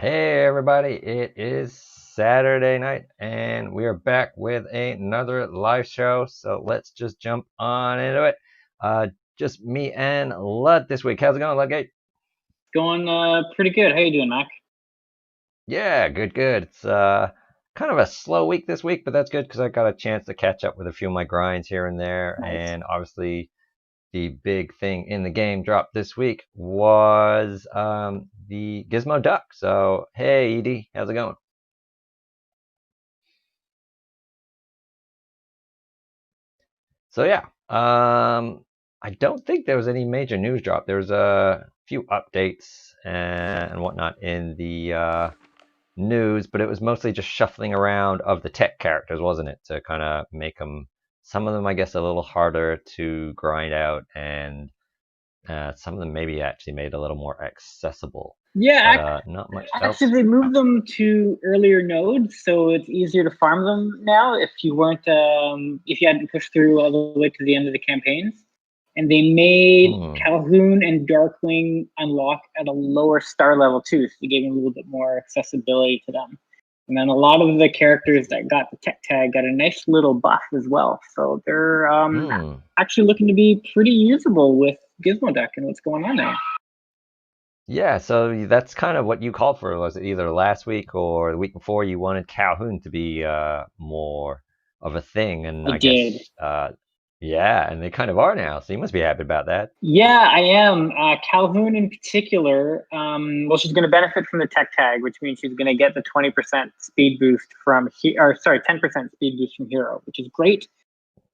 Hey everybody, it is Saturday night and we are back with another live show. So let's just jump on into it. Uh, just me and Lud this week. How's it going, Ludgate? Going pretty good. How you doing, Mac? Yeah, good, good. It's kind of a slow week this week, but that's good because I got a chance to catch up with a few of my grinds here and there. Nice. And obviously, the big thing in the game dropped this week was the Gizmo Duck. So hey, Edie, how's it going? So yeah, I don't think there was any major news drop. There was a few updates and whatnot in the news, but it was mostly just shuffling around of the tech characters, wasn't it? To kind of make them, some of them, I guess, a little harder to grind out, and some of them maybe actually made a little more accessible. Yeah, But not much actually, else. they moved them to earlier nodes, so it's easier to farm them now. If you hadn't pushed through all the way to the end of the campaigns, and they made Hmm. Calhoun and Darkling unlock at a lower star level too, so they gave them a little bit more accessibility to them. And then a lot of the characters that got the tech tag got a nice little buff as well, so they're Hmm. actually looking to be pretty usable with Gizmoduck and what's going on there. Yeah, so that's kind of what you called for, was it either last week or the week before? You wanted Calhoun to be more of a thing, and I I did. guess yeah, and they kind of are now. So you must be happy about that. Yeah, I am. Calhoun in particular, well, she's going to benefit from the tech tag, which means she's going to get the 20% speed boost or sorry, 10% speed boost from Hero, which is great.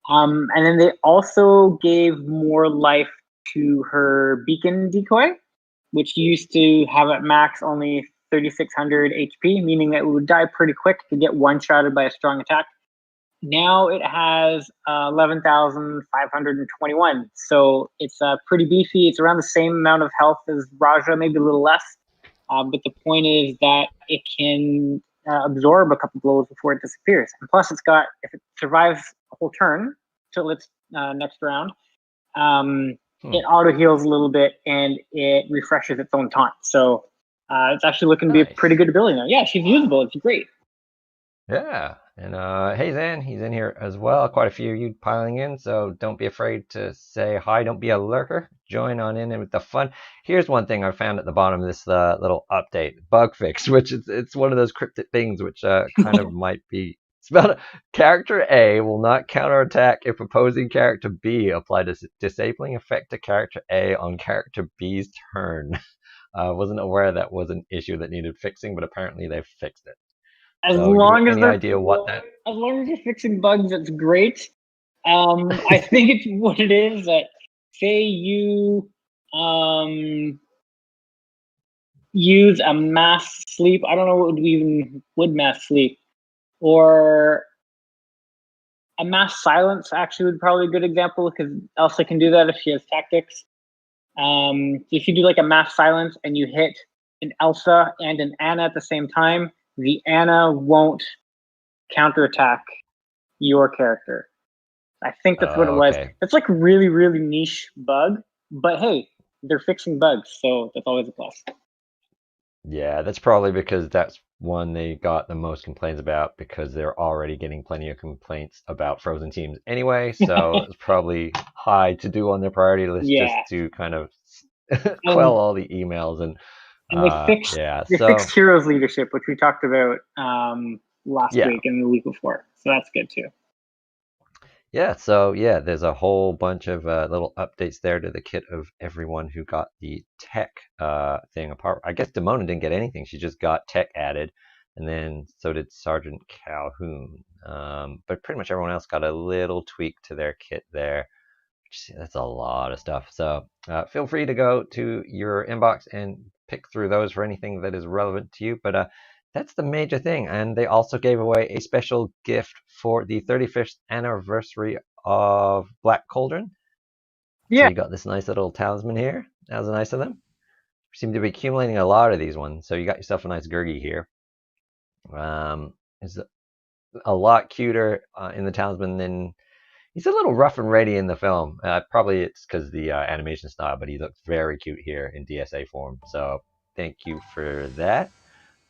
And then they also gave more life to her beacon decoy, which used to have at max only 3,600 HP, meaning that it would die pretty quick to get one shotted by a strong attack. Now it has 11,521. So it's pretty beefy. It's around the same amount of health as Raja, maybe a little less. But the point is that it can absorb a couple blows before it disappears. And plus, if it survives a whole turn till its next round, Hmm, it auto heals a little bit and it refreshes its own taunt. So it's actually looking to be a pretty nice. good ability now. Yeah, she's usable. It's great. Yeah, and hey Zan, he's in here as well. Quite a few of you piling in, so don't be afraid to say hi. Don't be a lurker. Join on in with the fun. Here's one thing I found at the bottom of this little update, bug fix, which is it's one of those cryptic things which kind of might be spelled. Character A will not counterattack if opposing character B applied a disabling effect to character A on character B's turn. I wasn't aware that was an issue that needed fixing, but apparently they've fixed it. as So you long as any they're idea what that? as long as you're fixing bugs, that's great. I think it's what it is that say you um use a mass sleep. I don't know what would mass sleep or a mass silence actually would probably be a good example because Elsa can do that if she has tactics. If you do like a mass silence and you hit an Elsa and an Anna at the same time, the Anna won't counterattack your character. I think that's what it was. Okay. It's like really, really niche bug, but hey, they're fixing bugs, so that's always a plus. Yeah, that's probably because that's one they got the most complaints about because they're already getting plenty of complaints about frozen teams anyway. So it's probably high to do on their priority list Yeah, just to kind of quell and all the emails and and yeah. they fixed So Heroes leadership, which we talked about last yeah, week and the week before, so that's good too. yeah, so yeah, there's a whole bunch of little updates there to the kit of everyone who got the tech thing apart. I guess Demona didn't get anything; she just got tech added, and then so did Sergeant Calhoun. But pretty much everyone else got a little tweak to their kit there. That's a lot of stuff. So feel free to go to your inbox and pick through those for anything that is relevant to you. But that's the major thing. And they also gave away a special gift for the 35th anniversary of Black Cauldron. So Yeah, you got this nice little talisman here. That was nice of them. You seem to be accumulating a lot of these ones. So you got yourself a nice Gurgi here. It's a lot cuter in the talisman than he's a little rough and ready in the film. Probably it's because the animation style, but he looks very cute here in DSA form. So thank you for that.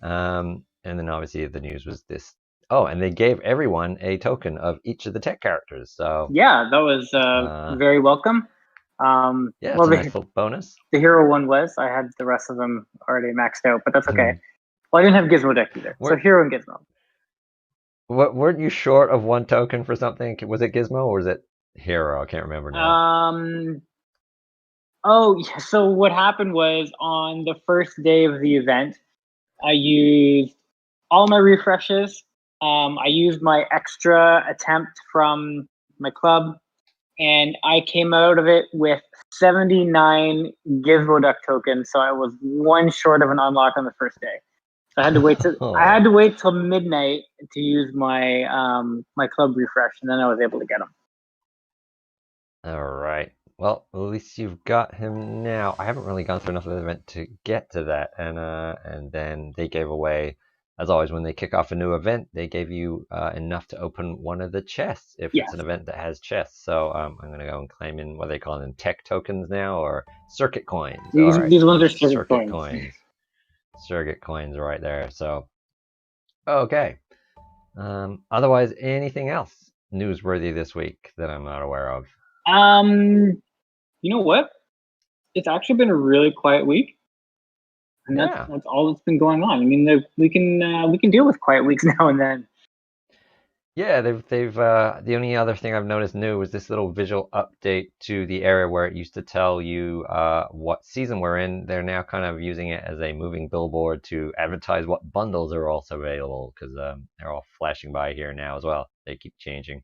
And then obviously the news was this. Oh, and they gave everyone a token of each of the tech characters. So Yeah, that was uh, very welcome. yeah, it's Well, a nice little bonus. the hero one was. I had the rest of them already maxed out, but that's okay. Well, I didn't have Gizmoduck either, so Weren't hero and Gizmo. weren't you short of one token for something? Was it Gizmo or was it Hero? I can't remember now. Um, oh, yeah, so what happened was on the first day of the event, I used all my refreshes. I used my extra attempt from my club, and I came out of it with 79 Gizmoduck tokens. So I was one short of an unlock on the first day. So I had Oh, to wait till midnight to use my club refresh, and then I was able to get them. all right. Well, at least you've got him now. I haven't really gone through enough of the event to get to that, and then they gave away, as always, when they kick off a new event, they gave you enough to open one of the chests if it's an Yes, event that has chests. So I'm gonna go and claim in what they call them tech tokens now or circuit coins. All right, these ones are circuit circuit coins. coins, circuit coins right there. So okay. Otherwise, anything else newsworthy this week that I'm not aware of? Um, you know what? It's actually been a really quiet week, and that's Yeah. that's all that's been going on. I mean, we can deal with quiet weeks now and then. Yeah, they've the only other thing I've noticed new was this little visual update to the area where it used to tell you what season we're in. They're now kind of using it as a moving billboard to advertise what bundles are also available because they're all flashing by here now as well. They keep changing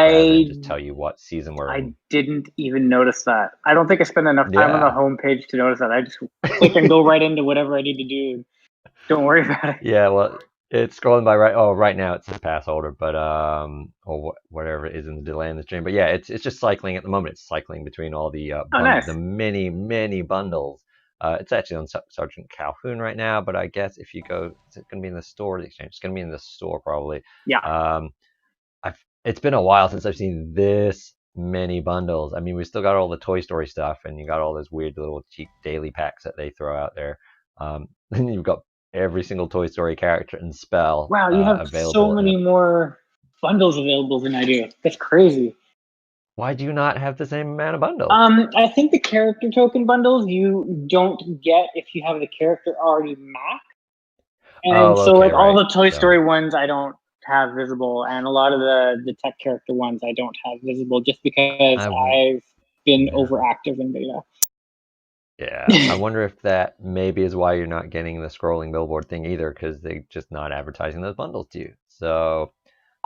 rather than I just tell you what season we're I in. didn't even notice that. I don't think I spent enough time on the Yeah. home page to notice that. I just click and go right into whatever I need to do. Don't worry about it. Yeah, well, it's scrolling by right. Oh, right now it says pass holder, but or whatever it is in the delay in the stream. But yeah, it's just cycling at the moment. It's cycling between all the Oh, nice. the many bundles. It's actually on Sergeant Calhoun right now, but I guess if you go, is it going to be in the store or the exchange? It's going to be in the store probably. Yeah. Um, I've it's been a while since I've seen this many bundles. I mean, we still got all the Toy Story stuff, and you got all those weird little cheap daily packs that they throw out there. Then you've got every single Toy Story character and spell Wow, you have so available. And many more bundles available than I do. That's crazy. why do you not have the same amount of bundles? I think the character token bundles you don't get if you have the character already maxed. And Oh, so okay, like all right. the Toy So, Story ones I don't have visible, and a lot of the tech character ones I don't have visible just because I I've been yeah. overactive in beta. Yeah, I wonder if that maybe is why you're not getting the scrolling billboard thing either, because they're just not advertising those bundles to you. So,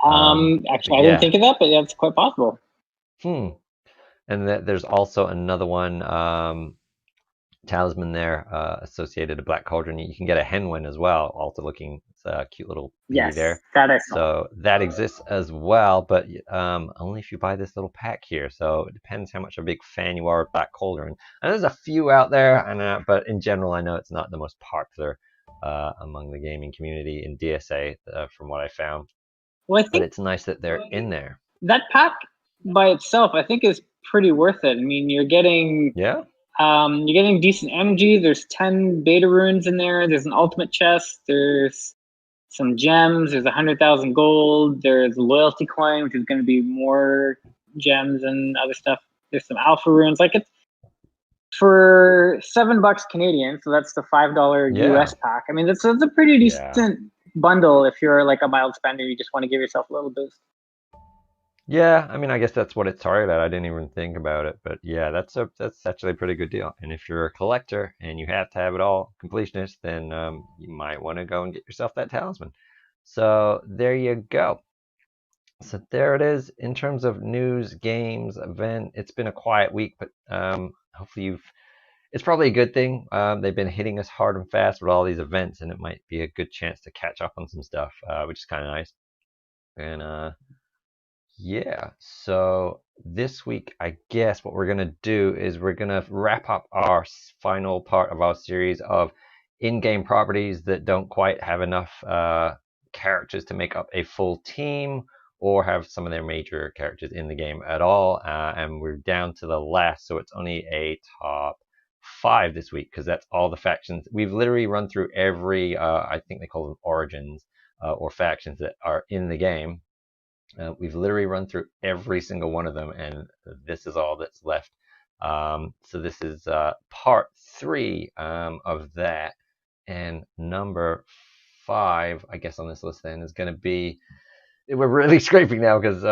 Actually but I didn't yeah, think of that, but that's quite possible. hmm. And there's also another one, talisman there, associated to Black Cauldron. You can get a Henwin as well, also looking, it's a cute little piggy Yes, there. that I saw. So that exists as well, but only if you buy this little pack here. So it depends how much of a big fan you are of Black Cauldron. And there's a few out there, and but in general, I know it's not the most popular among the gaming community in DSA, from what I found. Well, I But think it's nice that they're in there. that pack by itself I think is pretty worth it. I mean, Yeah. you're getting decent energy. There's 10 beta runes in there. There's an ultimate chest. There's some gems. There's 100,000 gold. There's a loyalty coin, which is going to be more gems and other stuff. There's some alpha runes. Like it's for $7 Canadian, so that's the $5 US Yeah. pack. I mean, that's a pretty Yeah. decent bundle if you're like a mild spender. You just want to give yourself a little boost. Yeah, I mean, I guess that's what it's targeted at. I didn't even think about it, but yeah, that's actually a pretty good deal. And if you're a collector and you have to have it all completionist, then you might want to go and get yourself that talisman. So there you go. So there it is in terms of news, games, event. It's been a quiet week, but hopefully you've. It's probably a good thing. They've been hitting us hard and fast with all these events, and it might be a good chance to catch up on some stuff, which is kind of nice. And yeah, so this week, I guess what we're gonna do is we're gonna wrap up our final part of our series of in-game properties that don't quite have enough characters to make up a full team or have some of their major characters in the game at all. And we're down to the last, so it's only a top 5 this week because that's all the factions. We've literally run through every, I think they call them origins or factions that are in the game. We've literally run through every single one of them, and this is all that's left. So this is part 3 of that, and number 5, I guess, on this list then is going to be. We're really scraping now because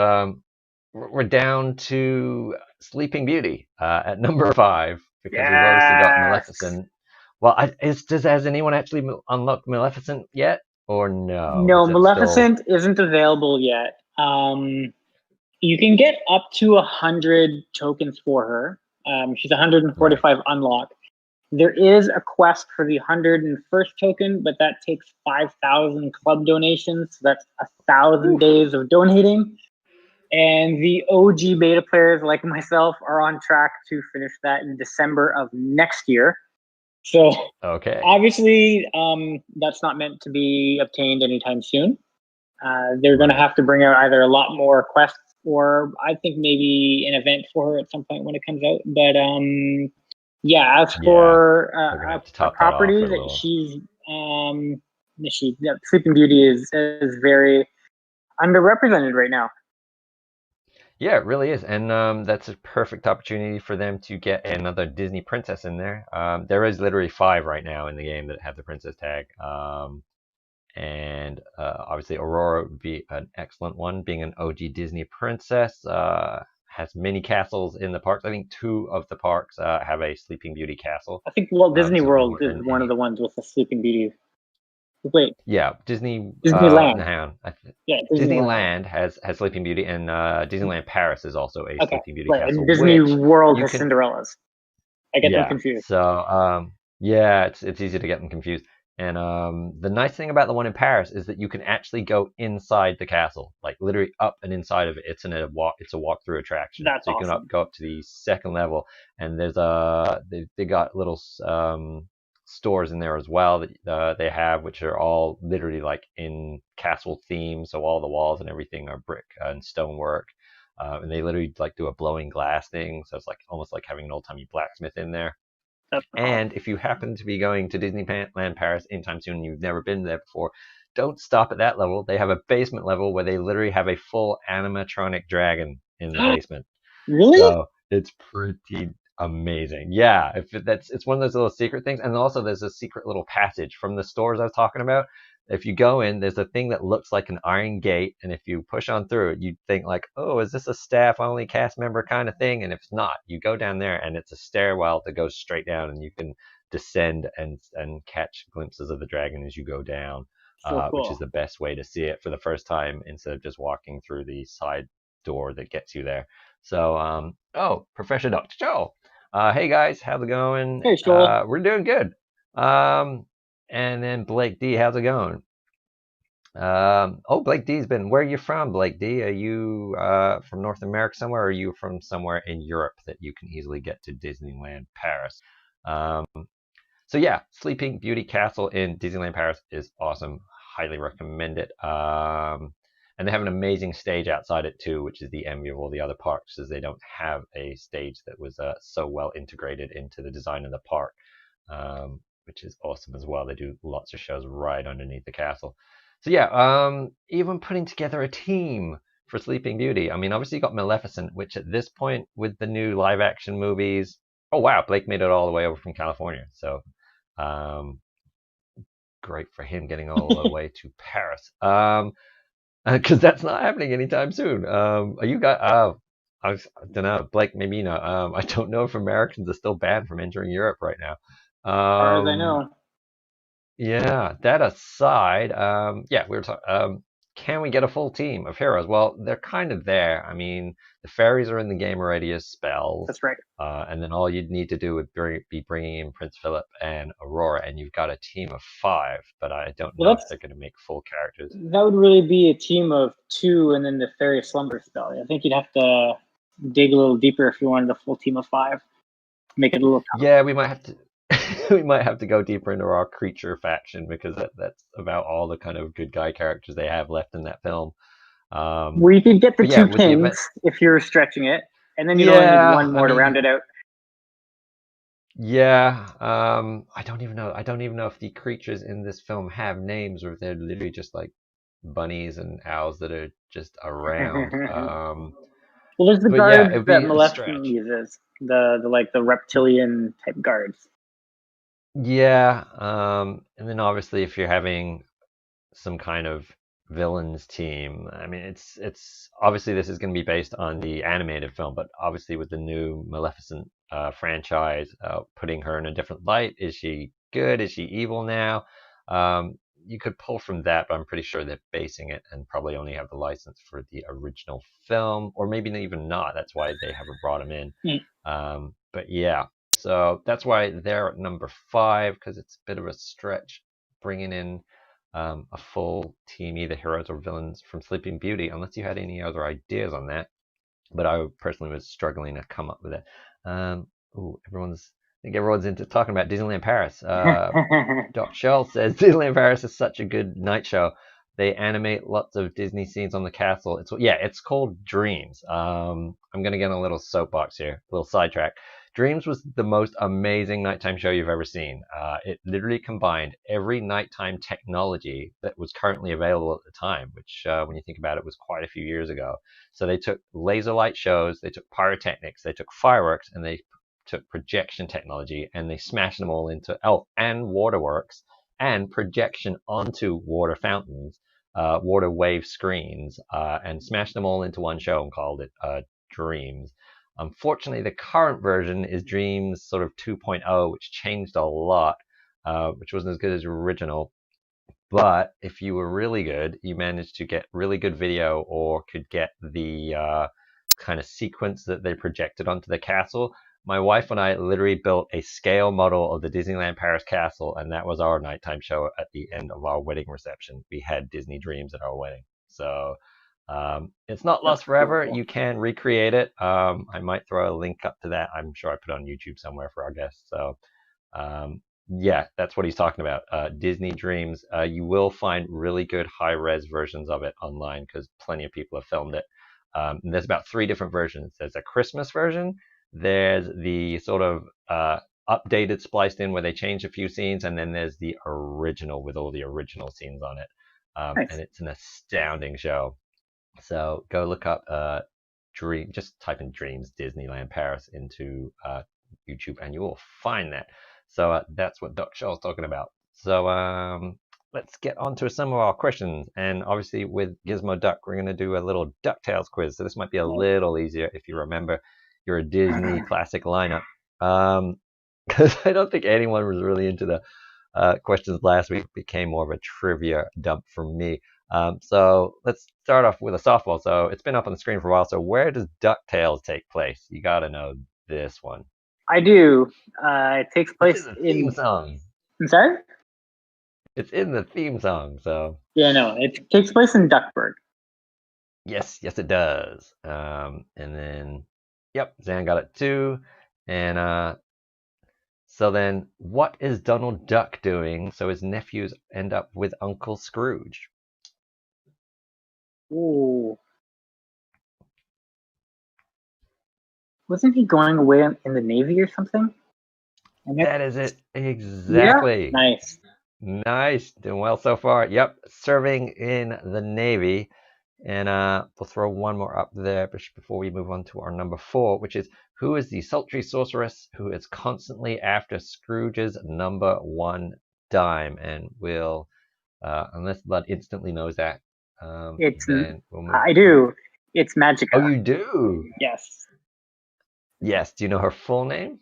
we're down to Sleeping Beauty at number 5 because we've obviously got Yes. Maleficent. Well, has anyone actually unlocked Maleficent yet, or no? No, Is it still? Maleficent isn't available yet. You can get up to 100 tokens for her. She's Right. 145 unlocked. There is a quest for the 101st token, but that takes 5,000 club donations. So that's 1,000 Oof. days of donating. And the OG beta players like myself are on track to finish that in December of next year. So Okay. obviously, that's not meant to be obtained anytime soon. They're going to Right. have to bring out either a lot more quests or I think maybe an event for her at some point when it comes out. But yeah, as Yeah, for they're gonna have to a top that off property a that little. Sleeping Beauty is very underrepresented right now. Yeah, it really is, and that's a perfect opportunity for them to get another Disney princess in there. There is literally 5 right now in the game that have the princess tag, and obviously Aurora would be an excellent one, being an OG Disney princess. Has many castles in the parks. I think 2 of the parks have a Sleeping Beauty castle. I think Walt Disney So when World you're is in one of any, the ones with the Sleeping Beauty. Wait, yeah, Disney, Disneyland. no, Yeah, Disneyland. Disneyland has Sleeping Beauty, and Disneyland Paris is also a Okay, Sleeping Beauty right. And castle, Disney which World you has can, Cinderella's. I get them yeah. confused. So, yeah, it's easy to get them confused. And the nice thing about the one in Paris is that you can actually go inside the castle, like literally up and inside of it. It's a walk-through attraction. That's So you can awesome. go up to the second level, and they got little stores in there as well that they have, which are all literally like in castle theme. So all the walls and everything are brick and stonework. And they literally like do a blowing glass thing, so it's like almost like having an old timey blacksmith in there. That's And awesome. if you happen to be going to Disneyland Paris anytime soon and you've never been there before, don't stop at that level. They have a basement level where they literally have a full animatronic dragon in the basement. Really? So it's pretty amazing. Yeah, if that's it's one of those little secret things. And also there's a secret little passage from the stores I was talking about. If you go in, there's a thing that looks like an iron gate, and if you push on through it, you'd think like, oh, is this a staff only cast member kind of thing? And if it's not, you go down there and it's a stairwell that goes straight down, and you can descend and catch glimpses of the dragon as you go down, So which is cool. the best way to see it for the first time instead of just walking through the side door that gets you there. So, oh, Professor Dr. Joel. Hey guys, how's it going? Hey, Joel. We're doing good. Um, and then Blake D, how's it going? Oh, Blake D's been. Where are you from, Blake D? Are you from North America somewhere, or are you from somewhere in Europe that you can easily get to Disneyland Paris? Um, so yeah, Sleeping Beauty Castle in Disneyland Paris is awesome. Highly recommend it. And they have an amazing stage outside it too, which is the envy of all the other parks, as they don't have a stage that was so well integrated into the design of the park, which is awesome as well. They do lots of shows right underneath the castle. So yeah, even putting together a team for Sleeping Beauty. I mean, obviously you got Maleficent, which at this point with the new live action movies, oh wow, Blake made it all the way over from California. So um, great for him getting all the way to Paris. Because that's not happening anytime soon. Are you got? I don't know, Blake. Maybe you know. I don't know if Americans are still banned from entering Europe right now. As far as I Um, know. yeah. That aside, yeah, we were talking. Can we get a full team of heroes? Well, they're kind of there. I mean, the fairies are in the game already as spells. That's right. And then all you'd need to do would be bringing in Prince Philip and Aurora, and you've got a team of 5. But I don't Well, know if they're going to make full characters. that would really be a team of 2 and then the fairy slumber spell. I think you'd have to dig a little deeper if you wanted a full team of 5. Make it a little tough. Yeah, we might have to. We might have to go deeper into our creature faction because that's about all the kind of good guy characters they have left in that film. Well, you could get the But yeah, 2 with the kings event, if you're stretching it, and then you'd only need yeah, one I more to round mean, it out. Yeah, I don't even know. I don't even know if the creatures in this film have names or if they're literally just like bunnies and owls that are just around. Well, there's the But yeah, guards it'd that be a Maleficent stretch. uses, the like the reptilian type guards. Yeah, and then obviously if you're having some kind of villains team. I mean, it's obviously this is going to be based on the animated film, but obviously with the new Maleficent franchise, putting her in a different light. Is she good? Is she evil now? You could pull from that, but I'm pretty sure they're basing it and probably only have the license for the original film, or maybe even not. That's why they haven't brought him in. Mm. But yeah, so that's why they're at number five because it's a bit of a stretch bringing in a full team, either heroes or villains from Sleeping Beauty, unless you had any other ideas on that. But I personally was struggling to come up with it. I think everyone's into talking about Disneyland Paris. Doc Shell says Disneyland Paris is such a good night show. They animate lots of Disney scenes on the castle. It's called Dreams. I'm gonna get on a little soapbox here, a little sidetrack. Dreams was the most amazing nighttime show you've ever seen. It literally combined every nighttime technology that was currently available at the time, which, when you think about it, was quite a few years ago. So they took laser light shows, they took pyrotechnics, they took fireworks, and they took projection technology and they smashed them all into and waterworks and projection onto water fountains, water wave screens, and smashed them all into one show and called it Dreams. Unfortunately, the current version is Dreams sort of 2.0, which changed a lot, which wasn't as good as the original. But if you were really good, you managed to get really good video or could get the kind of sequence that they projected onto the castle. My wife and I literally built a scale model of the Disneyland Paris castle, and that was our nighttime show at the end of our wedding reception. We had Disney Dreams at our wedding. So it's not That's lost forever. cool. You can recreate it. I might throw a link up to that. I'm sure I put it on YouTube somewhere for our guests. So um, yeah, that's what he's talking about. Disney Dreams. You will find really good high res versions of it online because plenty of people have filmed it. And there's about three different versions. There's a Christmas version. There's the sort of updated spliced in where they change a few scenes, and then there's the original with all the original scenes on it. And Nice. it's an astounding show. So go look up Dream. Just type in Dreams Disneyland Paris into YouTube, and you will find that. So that's what Doc Shaw's talking about. So let's get on to some of our questions. And obviously, with Gizmoduck, we're going to do a little Ducktales quiz. So this might be a little easier if you remember your Disney classic lineup. Because I don't think anyone was really into the questions last week. It became more of a trivia dump for me. So let's start off with a softball. So it's been up on the screen for a while. So where does DuckTales take place? You got to know this one. I do. It takes It's in place the theme in. song. I'm sorry. It's in the theme song. So Yeah, no, it takes place in Duckburg. yes, it does. And then, yep, Zan got it too. And so then, what is Donald Duck doing so his nephews end up with Uncle Scrooge? Ooh, wasn't he going away in the Navy or something? That is it Yeah, exactly. nice. Nice, doing well so far. Yep, serving in the Navy. And we'll throw one more up there before we move on to our number four, which is who is the sultry sorceress who is constantly after Scrooge's number one dime? And we'll, unless Blood instantly knows that, It's. then we'll move. I do. It's Oh, Magica. you do? Yes. Yes. Do you know her full name?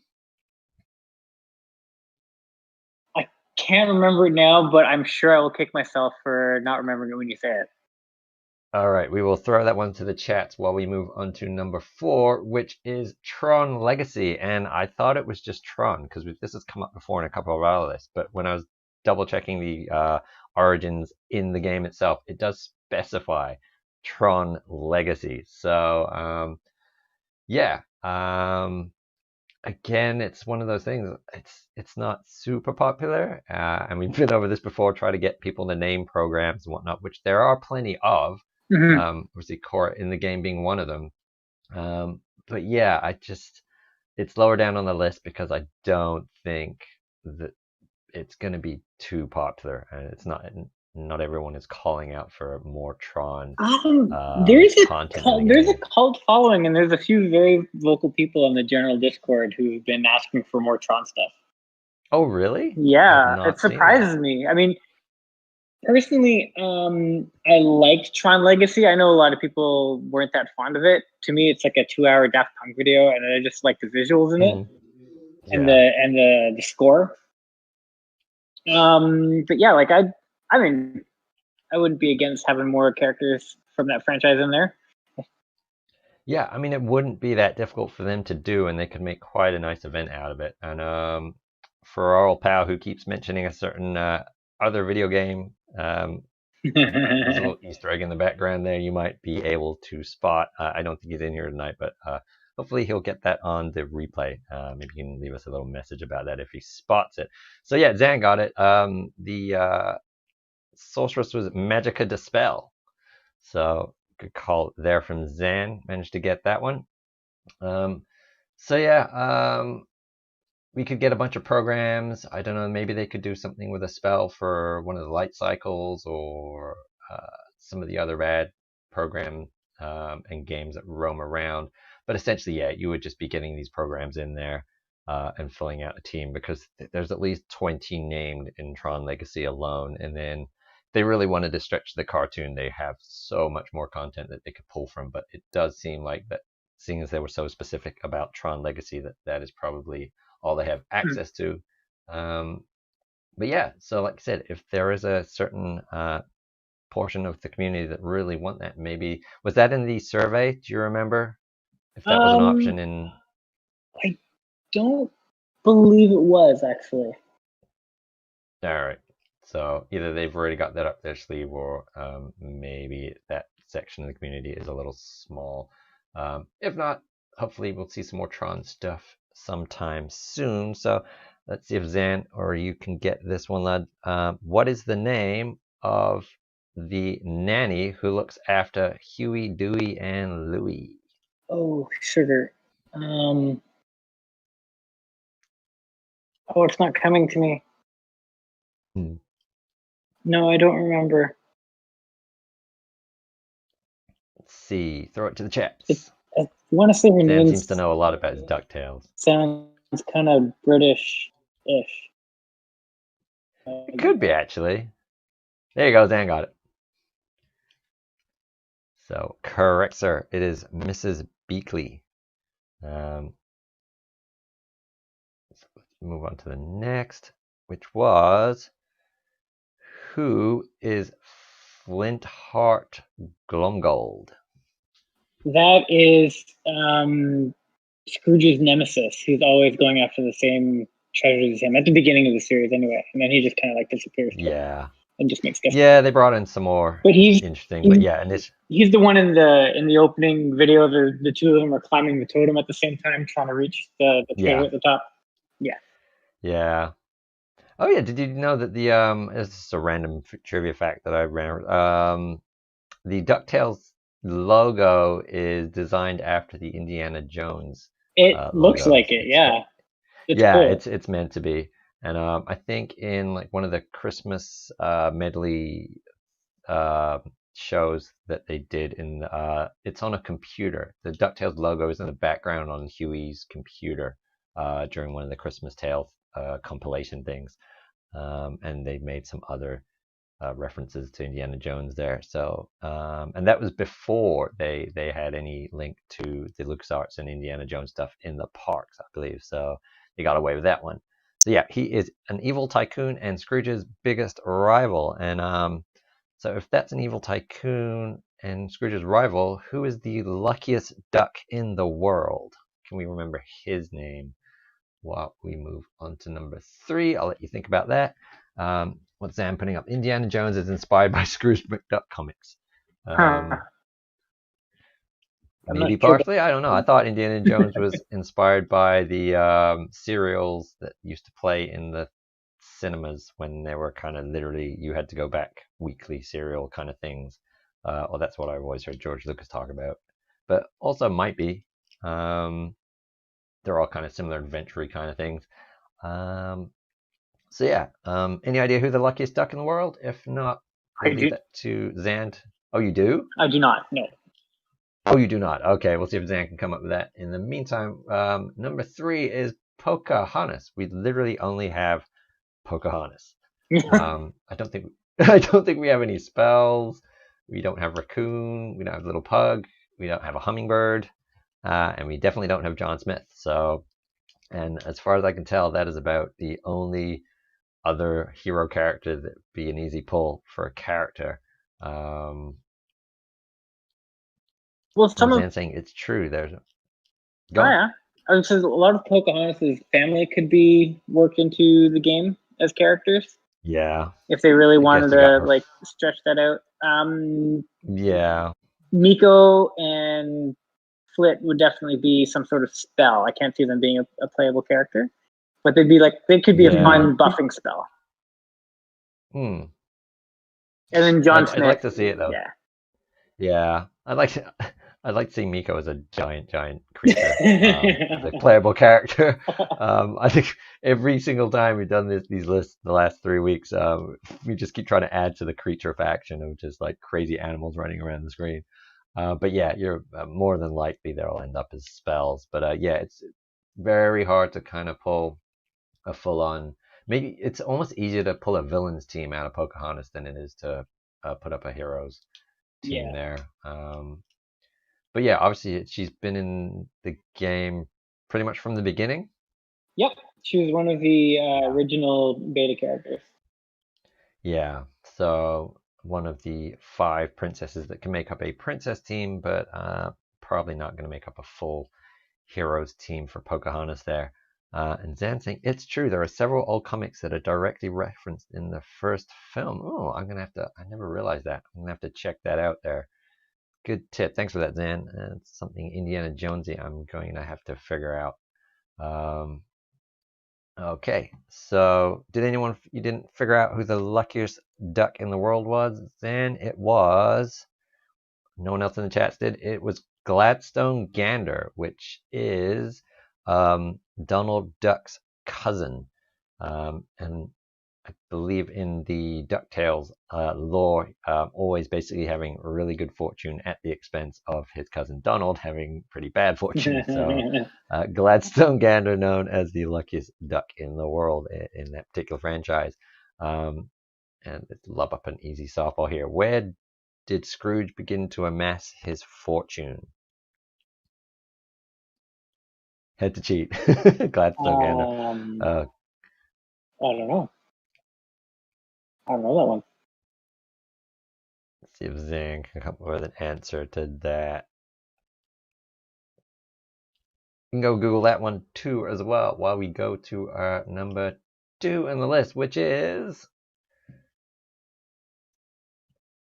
I can't remember it now, but I'm sure I will kick myself for not remembering it when you say it. All right, we will throw that one to the chats while we move on to number four, which is Tron Legacy. And I thought it was just Tron because this has come up before in a couple of our lists. But when I was double checking the origins in the game itself, it does specify Tron Legacy. So yeah, again, it's one of those things. It's not super popular, and we've been over this before. Try to get people to name programs and whatnot, which there are plenty of. Mm-hmm. Obviously, core in the game being one of them. But yeah, it's lower down on the list because I don't think that it's going to be too popular, and it's not everyone is calling out for more Tron content in the There's a game. cult following, and there's a few very vocal people in the general Discord who've been asking for more Tron stuff. Oh, really? I have Yeah, it not seen that. surprises me. I mean, personally, I liked Tron Legacy. I know a lot of people weren't that fond of it. To me, it's like a 2 hour Daft Punk video, and I just like the visuals in it Hmm. and Yeah. the score. But yeah, like I mean, I wouldn't be against having more characters from that franchise in there. Yeah, I mean, it wouldn't be that difficult for them to do, and they could make quite a nice event out of it. And for our old pal who keeps mentioning a certain other video game, there's a little Easter egg in the background there you might be able to spot. I don't think he's in here tonight, but hopefully he'll get that on the replay. Maybe he can leave us a little message about that if he spots it. So yeah, Zan got it. The sorceress was Magica Dispel. So good call there from Zan. Managed to get that one. Um, so yeah, we could get a bunch of programs. I don't know, maybe they could do something with a spell for one of the light cycles or some of the other rad program and games that roam around. But essentially, yeah, you would just be getting these programs in there and filling out a team because there's at least 20 named in Tron Legacy alone. And then if they really wanted to stretch the cartoon, they have so much more content that they could pull from. But it does seem like that, seeing as they were so specific about Tron Legacy, that is probably all they have access to. Um, but yeah, so like I said, if there is a certain portion of the community that really want that, maybe was that in the survey? Do you remember if that was an um, option in? I don't believe it was actually. All right, so either they've already got that up their sleeve, or maybe that section of the community is a little small. If not, hopefully we'll see some more Tron stuff sometime soon. So let's see if Zan or you can get this one, lad. What is the name of the nanny who looks after Huey, Dewey, and Louie? Oh, sugar. Um, oh, it's not coming to me. Hmm. No, I don't remember. Let's see. Throw it to the It, chats. I want to say her Zan name seems to know a lot about his DuckTales. sounds kind of British-ish. It could be actually. There you go, Zan got it. So correct, sir. It is Mrs. Beakley. So let's move on to the next, which was who is Flintheart Glomgold? That is Scrooge's nemesis, who's always going after the same treasures as him at the beginning of the series, anyway. And then he just kind of like disappears Yeah, and just makes guest yeah. They appearances. brought in some more But interesting, but he's yeah, and this, he's the one in the opening video. The two of them are climbing the totem at the same time, trying to reach the treasure yeah, at the top. Yeah. yeah. Oh yeah, did you know that the it's just a random trivia fact that I ran. The DuckTales logo is designed after the Indiana Jones It looks logo. like it. Yeah. It's Yeah, cool. it's meant to be. And I think in like one of the Christmas medley uh, shows that they did in it's on a computer. The DuckTales logo is in the background on Huey's computer during one of the Christmas Tales compilation things. And they made some other references to Indiana Jones there. So, and that was before they had any link to the LucasArts and Indiana Jones stuff in the parks, I believe. So they got away with that one. So yeah, he is an evil tycoon and Scrooge's biggest rival. And so if that's an evil tycoon and Scrooge's rival, who is the luckiest duck in the world? Can we remember his name? While we move on to number 3, I'll let you think about that. What's Sam putting up? Indiana Jones is inspired by Scrooge McDuck comics. Huh. I'm not Maybe sure. partially. I don't know. I thought Indiana Jones was inspired by the serials that used to play in the cinemas when they were kind of literally you had to go back weekly serial kind of things. Or that's what I've always heard George Lucas talk about. But also might be. they're all kind of similar adventure kind of things. So yeah, any idea who the luckiest duck in the world? If not, I we'll leave do. that to Zand. Oh, you do? I do not. No. Oh, you do not. Okay, we'll see if Zan can come up with that. In the meantime, number 3 is Pocahontas. We literally only have Pocahontas. I don't think I don't think we have any spells. We don't have raccoon. We don't have little pug. We don't have a hummingbird, and we definitely don't have John Smith. So, and as far as I can tell, that is about the only other hero character that would be an easy pull for a character. Um, Well, and some of Zan saying it's true. There's oh, go on. yeah. I would say a lot of Pocahontas' family could be worked into the game as characters Yeah, if they really I wanted guess you got to her. like stretch that out. Yeah, Miko and Flit would definitely be some sort of spell. I can't see them being a playable character, but they could be a yeah. fun buffing spell. Hmm. And then John I'd Smith, like to see it though. yeah. Yeah, I'd like to. I'd like to see Miko as a giant creature, as a playable character. I think every single time we've done these lists the last 3 weeks, we just keep trying to add to the creature faction of just like crazy animals running around the screen. But yeah, you're more than likely they'll end up as spells. But yeah, it's very hard to kind of pull a full on. Maybe it's almost easier to pull a villains team out of Pocahontas than it is to put up a heroes team Yeah. there. But yeah, obviously she's been in the game pretty much from the beginning. Yep. She was one of the Yeah. original beta characters. Yeah. So one of the 5 princesses that can make up a princess team, but probably not going to make up a full heroes team for Pocahontas there. And Zan saying it's true. There are several old comics that are directly referenced in the first film. Oh, I'm gonna have to. I never realized that. I'm gonna have to check that out there. Good tip. Thanks for that, Zan. It's something Indiana Jonesy. I'm going to have to figure out. Um, okay. So, did anyone you didn't figure out who the luckiest duck in the world was? Zan, it was. No one else in the chats did. It was Gladstone Gander, which is Donald Duck's cousin. And I believe in the DuckTales lore, always basically having really good fortune at the expense of his cousin Donald having pretty bad fortune. So Gladstone Gander, known as the luckiest duck in the world in that particular franchise. Um, and let's lob up an easy softball here. Where did Scrooge begin to amass his fortune? Had to cheat. Gladstone Gander. um, Uh, I don't know. I don't know that one. let's see if Zing can come up with an answer to that. You can go Google that one too as well while we go to our number 2 in the list, which is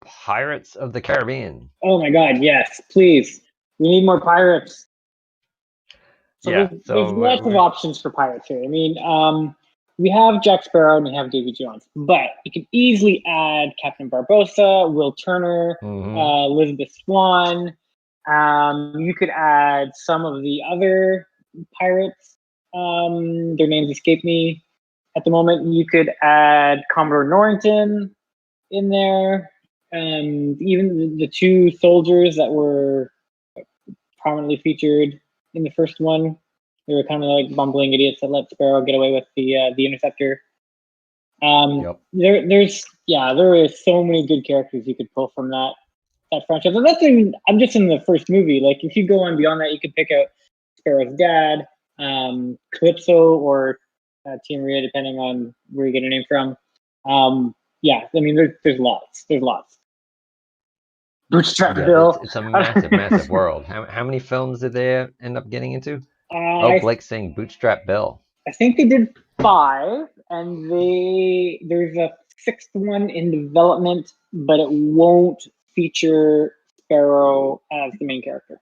Pirates of the Caribbean. Oh my God! Yes, please. We need more pirates. So Yeah, there's so lots of options for pirates here. I mean, we have Jack Sparrow and we have Davy Jones, but you can easily add Captain Barbossa, Will Turner, mm-hmm. Elizabeth Swan. You could add some of the other pirates. Their names escape me at the moment. You could add Commodore Norrington in there, and even the 2 soldiers that were prominently featured in the first one. They were kind of like bumbling idiots that let Sparrow get away with the interceptor. Yep. There is so many good characters you could pull from that franchise. And that's I'm just in the first movie. Like if you go on beyond that, you could pick out Sparrow's dad, Calypso, or Tia Maria, depending on where you get a name from. Yeah, I mean, there's lots. There's lots. Bootstrap Yeah, Bill. it's a massive world. How many films did they end up getting into? Oh, I Blake's saying Bootstrap Bill. I think they did 5, and there's a 6th one in development, but it won't feature Sparrow as the main character.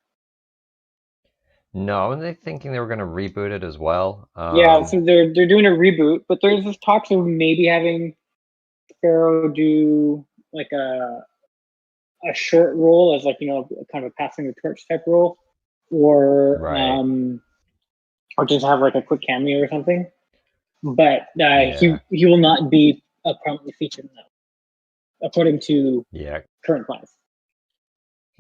No, and they thinking they were going to reboot it as well. Yeah, so they're doing a reboot, but there's this talks of maybe having Sparrow do like a short role as like kind of a passing the torch type role, or Right. or just have like a quick cameo or something. But Yeah. he will not be prominently featured in that, according to Yeah. current plans.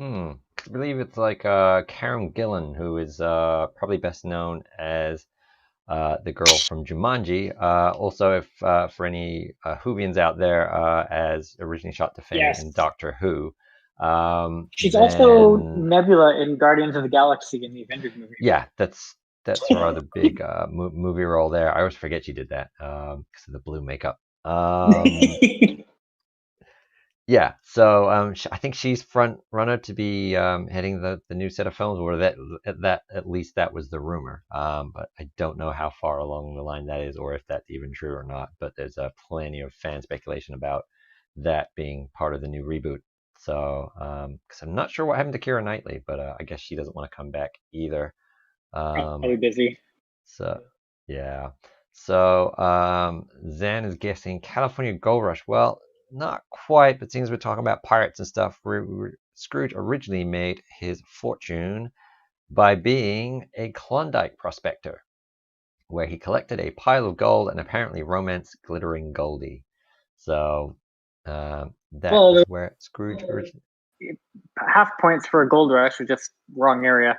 I believe it's like Karen Gillan, who is probably best known as the girl from Jumanji. Also, if for any Whovians out there, as originally shot to fame in Yes, Doctor Who. she's also Then Nebula in Guardians of the Galaxy in the Avengers movie. yeah, that's her other big movie role there. I always forget she did that because of the blue makeup. Yeah, so I think she's front runner to be heading the new set of films, or that at least that was the rumor. But I don't know how far along the line that is, or if that's even true or not. But there's plenty of fan speculation about that being part of the new reboot. So, because I'm not sure what happened to Keira Knightley, but I guess she doesn't want to come back either. Um, Probably busy. so yeah. So Zan is guessing California Gold Rush. Well, not quite, but since we're talking about pirates and stuff, Scrooge originally made his fortune by being a Klondike prospector, where he collected a pile of gold and apparently romanced glittering Goldie. So that Well, is where Scrooge originally. half points for a gold rush, was just wrong area.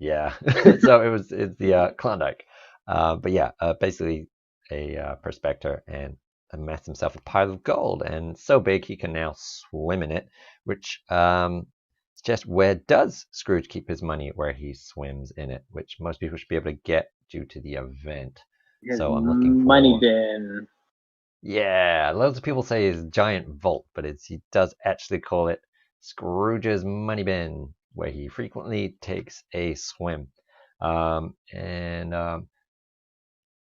Yeah, so it's the Klondike, but yeah, basically a prospector and amassed himself a pile of gold, and so big he can now swim in it. Which it's just where does Scrooge keep his money? Where he swims in it, which most people should be able to get due to the event. His So I'm looking money for bin. yeah, loads of people say his giant vault, but he does actually call it Scrooge's money bin, where he frequently takes a swim. And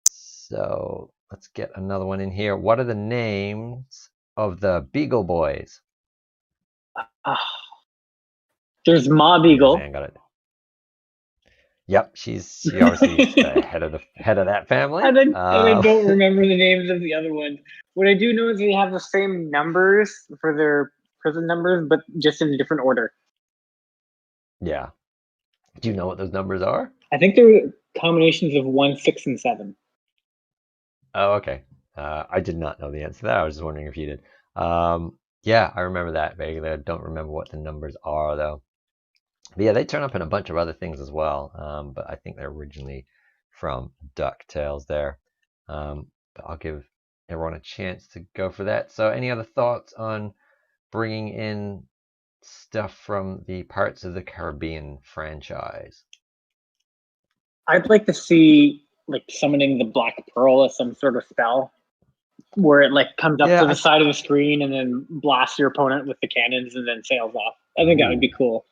so let's get another one in here. What are the names of the Beagle Boys? Uh, there's Ma I know Beagle. Zan got it. Yep, she obviously is the head of that family. And I don't remember the names of the other ones. What I do know is they have the same numbers for their prison numbers, but just in a different order. Yeah. Do you know what those numbers are? I think they're combinations of 1, 6, and 7. Oh, okay. I did not know the answer to that. I was just wondering if you did. Yeah, I remember that vaguely. I don't remember what the numbers are though. But yeah, they turn up in a bunch of other things as well. But I think they're originally from Ducktales there. But I'll give everyone a chance to go for that. So, any other thoughts on bringing in stuff from the Pirates of the Caribbean franchise? I'd like to see like summoning the Black Pearl as some sort of spell, where it like comes up Yeah, to the side of the screen and then blasts your opponent with the cannons and then sails off. I think that would be ooh. cool.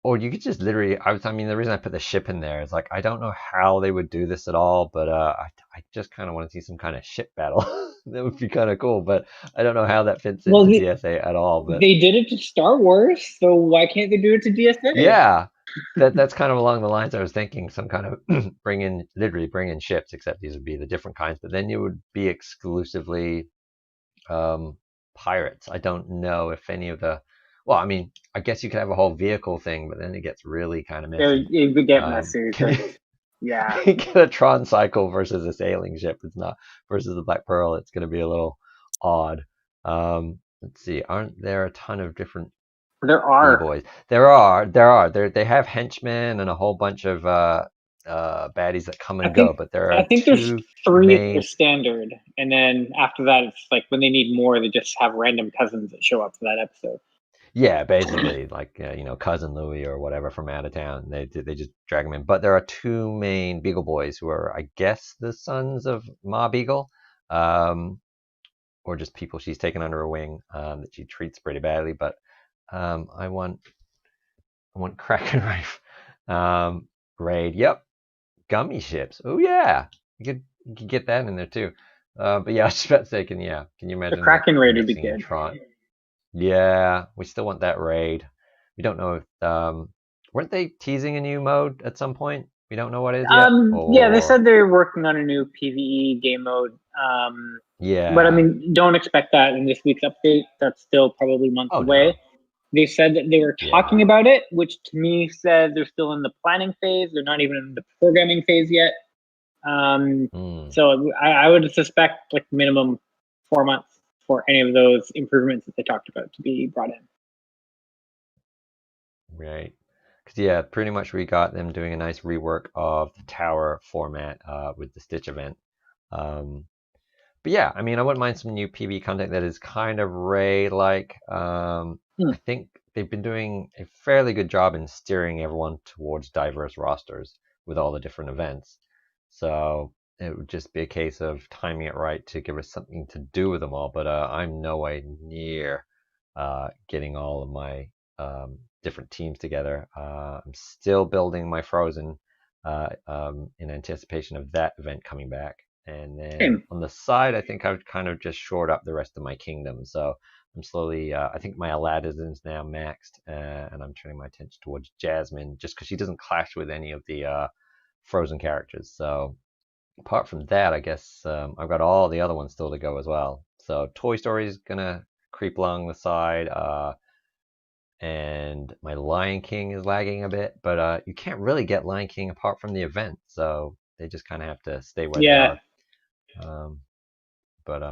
Or you could just literally, I mean, the reason I put the ship in there is like, I don't know how they would do this at all, but I just kind of want to see some kind of ship battle. That would be kind of cool, but I don't know how that fits Well, into DSA at all. But they did it to Star Wars, so why can't they do it to DSA? yeah, that's kind of along the lines I was thinking, some kind of literally bring in ships, except these would be the different kinds, but then you would be exclusively um, pirates. I don't know if any of the, well, I mean, I guess you could have a whole vehicle thing, but then it gets really kind of messy. It would get messy. Can you Yeah, get a Tron cycle versus a sailing ship? It's not versus the Black Pearl. It's going to be a little odd. Let's see. Aren't there a ton of different there B are. boys? They have henchmen and a whole bunch of baddies that come I and go, think but there I are think there's two 3 that are main. standard, and then after that, it's like when they need more, they just have random cousins that show up for that episode. Yeah, basically, like cousin Louie or whatever from out of town. They just drag him in. But there are two main Beagle boys who are, I guess, the sons of Ma Beagle, um, or just people she's taken under her wing that she treats pretty badly. But I want Kraken Reef, Raid. Yep, gummy ships. Oh yeah, you could get that in there too. But yeah, I was just about to say, can you The imagine like Kraken Raid would be mixing in good. Tron? Yeah, we still want that raid. We don't know if weren't they teasing a new mode at some point? We don't know what it is yet. Yeah, they Or said they're working on a new PVE game mode. But I yeah. mean, don't expect that in this week's update. That's still probably months Oh away. no. They said that they were Yeah. talking about it, which to me says they're still in the planning phase. They're not even in the programming phase yet. Um, Mm, so I would suspect like minimum 4 months for any of those improvements that they talked about to be brought in. right. Because yeah, pretty much we got them doing a nice rework of the tower format with the Stitch event. Um, But yeah, I mean, I wouldn't mind some new PB content that is kind of Ray like. Hmm. I think they've been doing a fairly good job in steering everyone towards diverse rosters with all the different events. So it would just be a case of timing it right to give us something to do with them all. But I'm no way near getting all of my different teams together. I'm still building my Frozen in anticipation of that event coming back. And then Same. on the side, I think I've kind of just shored up the rest of my kingdom. So I'm slowly, I think my Aladdin is now maxed, and I'm turning my attention towards Jasmine just because she doesn't clash with any of the Frozen characters. So apart from that, I guess I've got all the other ones still to go as well. So Toy Story is gonna creep along the side, and my Lion King is lagging a bit, but you can't really get Lion King apart from the event, so they just kind of have to stay where they Yeah. are. Um, but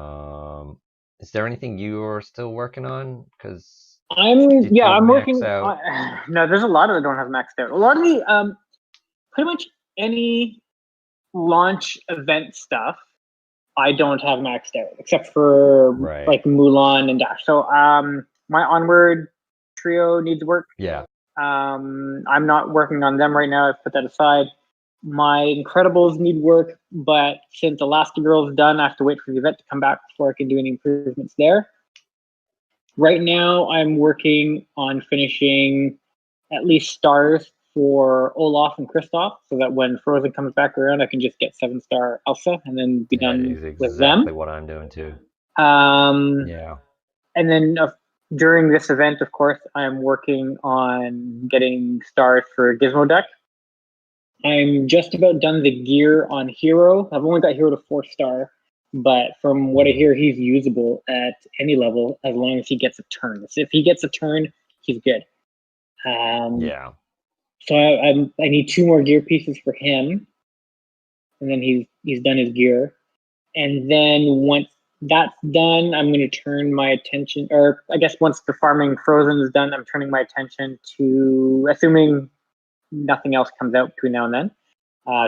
is there anything you're still working on? Because did you I'm max working out? on, no, there's a lot that don't have maxed out. A lot of the pretty much any launch event stuff I don't have maxed out except for Right. like Mulan and Dash. So my Onward trio needs work. Yeah. I'm not working on them right now. I've put that aside. My Incredibles need work, but since Elastigirl is done, I have to wait for the event to come back before I can do any improvements there. Right now, I'm working on finishing at least stars for Olaf and Kristoff, so that when Frozen comes back around, I can just get 7-star Elsa and then be That done is with them. exactly what I'm doing too. Um, Yeah. and then during this event, of course, I'm working on getting stars for Gizmoduck. I'm just about done the gear on Hero. I've only got Hero to 4-star, but from what I Mm, hear, he's usable at any level as long as he gets a turn. So if he gets a turn, he's good. Um, yeah. so I need 2 more gear pieces for him, and then he's done his gear. And then once that's done, I'm going to turn my attention, or I guess once the farming Frozen is done, I'm turning my attention to, assuming nothing else comes out between now and then,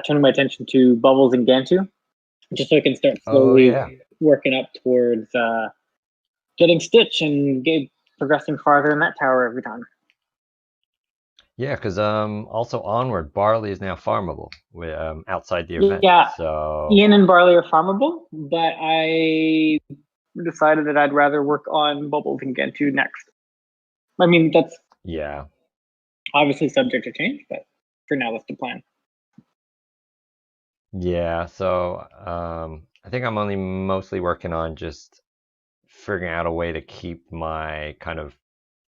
turning my attention to Bubbles and Gantu, just so I can start Oh yeah. slowly working up towards getting Stitch and progressing farther in that tower every time. Yeah, because also Onward, Barley is now farmable with outside the event. Yeah, So Ian and Barley are farmable, but I decided that I'd rather work on Bubbles and Gantu next. I mean, that's yeah. obviously subject to change, but for now, that's the plan. Yeah, so I think I'm only mostly working on just figuring out a way to keep my kind of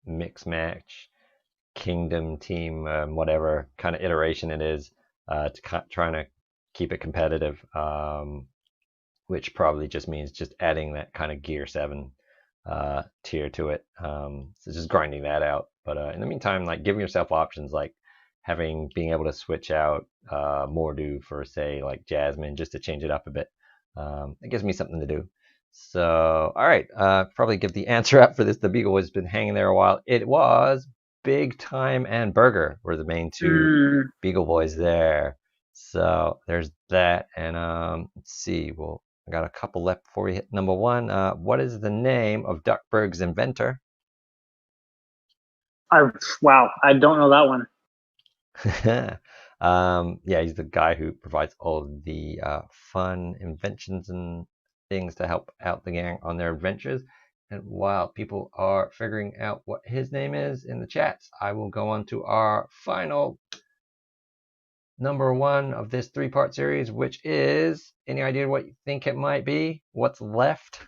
mix match kingdom team, whatever kind of iteration it is, trying to keep it competitive, which probably just means just adding that kind of Gear 7 tier to it. So just grinding that out. But in the meantime, like giving yourself options like being able to switch out Mordu for say like Jasmine just to change it up a bit. It gives me something to do. So all right, probably give the answer up for this. The Beagle has been hanging there a while. It was Big Time and Burger were the main two Mm, Beagle boys there. So there's that, and let's see. Well, I got a couple left before we hit number one. What is the name of Duckburg's inventor? wow, I don't know that one. Yeah, he's the guy who provides all of the fun inventions and things to help out the gang on their adventures. And while people are figuring out what his name is in the chats, I will go on to our final number one of this three-part series, which is any idea what you think it might be? What's left?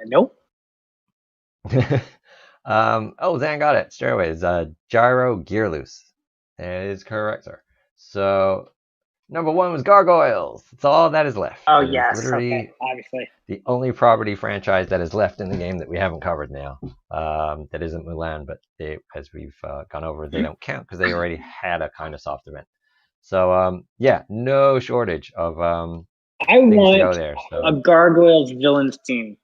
Nope. Oh, Zan got it straight away. It's gyro gear loose. That is correct, sir. So Number one was Gargoyles. That's all that is left. Oh That is yes, okay, literally obviously. the only property franchise that is left in the game that we haven't covered now. That isn't Mulan, but they, as we've gone over, they don't count because they already had a kind of soft event. So yeah, no shortage of I things to go want there. a So Gargoyles villains team.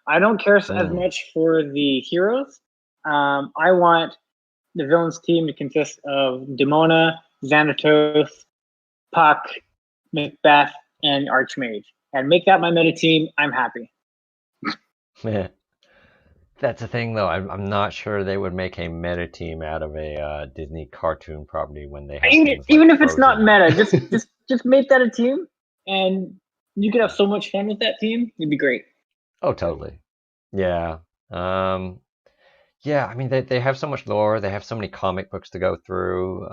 I don't care as mm, much for the heroes. I want the villains team to consist of Demona, Xanatos, Puck, Macbeth, and Archmage. And make that my meta team. I'm happy. that's the thing, though. I'm not sure they would make a meta team out of a Disney cartoon property when they have Even things like even if it's not Frozen. meta, just make that a team, and you could have so much fun with that team. It'd be great. Oh, totally. Yeah. Um, Yeah, I mean they have so much lore, they have so many comic books to go through.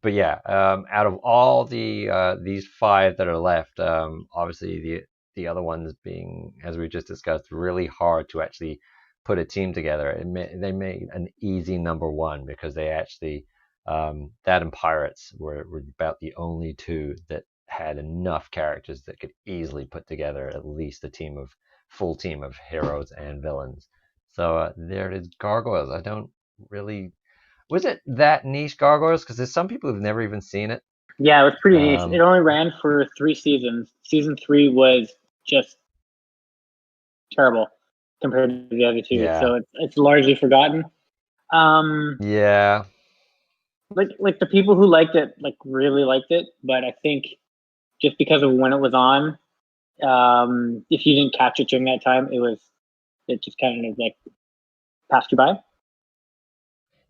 But yeah, out of all these five that are left, obviously the other ones being, as we just discussed, really hard to actually put a team together. They made an easy number one because they actually that and Pirates were about the only two that had enough characters that could easily put together at least a team of full team of heroes and villains. So there it is, Gargoyles. I don't really. Was it that niche, Gargoyles? Because there's some people who've never even seen it. Yeah, it was pretty nice. It Um, only ran for 3 seasons. Season 3 was just terrible compared to the other two, yeah, so it's largely forgotten. Um, yeah, like the people who liked it, like really liked it, but I think just because of when it was on, if you didn't catch it during that time, it just kind of like passed you by.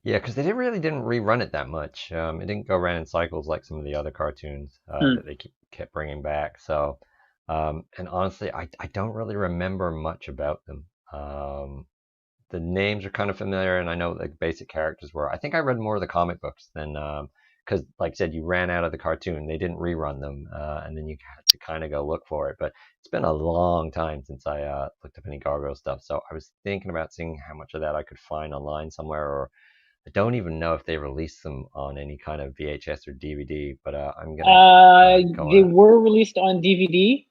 yeah. Because they didn't rerun it that much. It didn't go around in cycles like some of the other cartoons Hmm. that they kept bringing back. So, and honestly, I don't really remember much about them. The names are kind of familiar, and I know like basic characters were. I think I read more of the comic books than because, like I said, you ran out of the cartoon. They didn't rerun them, and then you had to kind of go look for it. But it's been a long time since I looked up any Gargoyle stuff, so I was thinking about seeing how much of that I could find online somewhere, or I don't even know if they released them on any kind of VHS or DVD. But I'm gonna go They on. were released on DVD,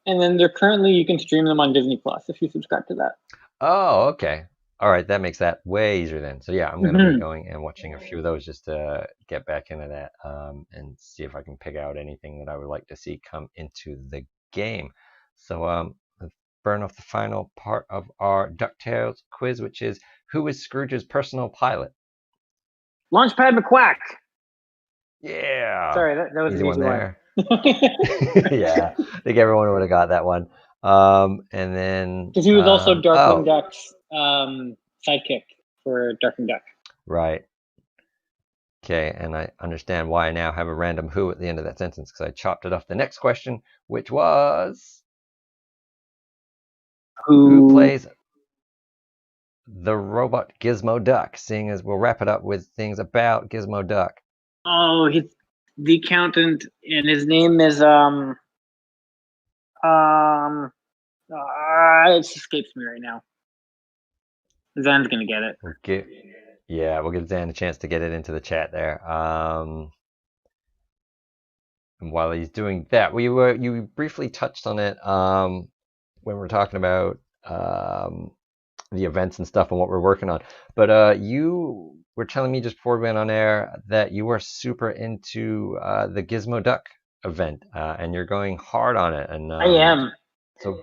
and then they're currently you can stream them on Disney Plus if you subscribe to that. Oh, okay. All right, that makes that way easier then. So yeah, I'm gonna be Mm-hmm. going and watching a few of those just to get back into that, and see if I can pick out anything that I would like to see come into the game. So let's burn off the final part of our DuckTales quiz, which is who is Scrooge's personal pilot? Launchpad McQuack. Yeah, Sorry, that was easy an one easy one. there. Yeah, I think everyone would have got that one. And then Because he was also Darkwing oh, Duck's sidekick for Darkwing Duck. right. Okay, and I understand why I now have a random who at the end of that sentence because I chopped it off the next question, which was who Who? plays the robot Gizmoduck, seeing as we'll wrap it up with things about Gizmoduck. Oh, he's the accountant, and his name is um. It escapes me right now. Zen's gonna get it. We'll give, yeah, we'll give Dan a chance to get it into the chat there. And while he's doing that, you briefly touched on it when we were talking about the events and stuff and what we're working on. But you were telling me just before we went on air that you were super into the Gizmo Duck event, and you're going hard on it. And I am. so,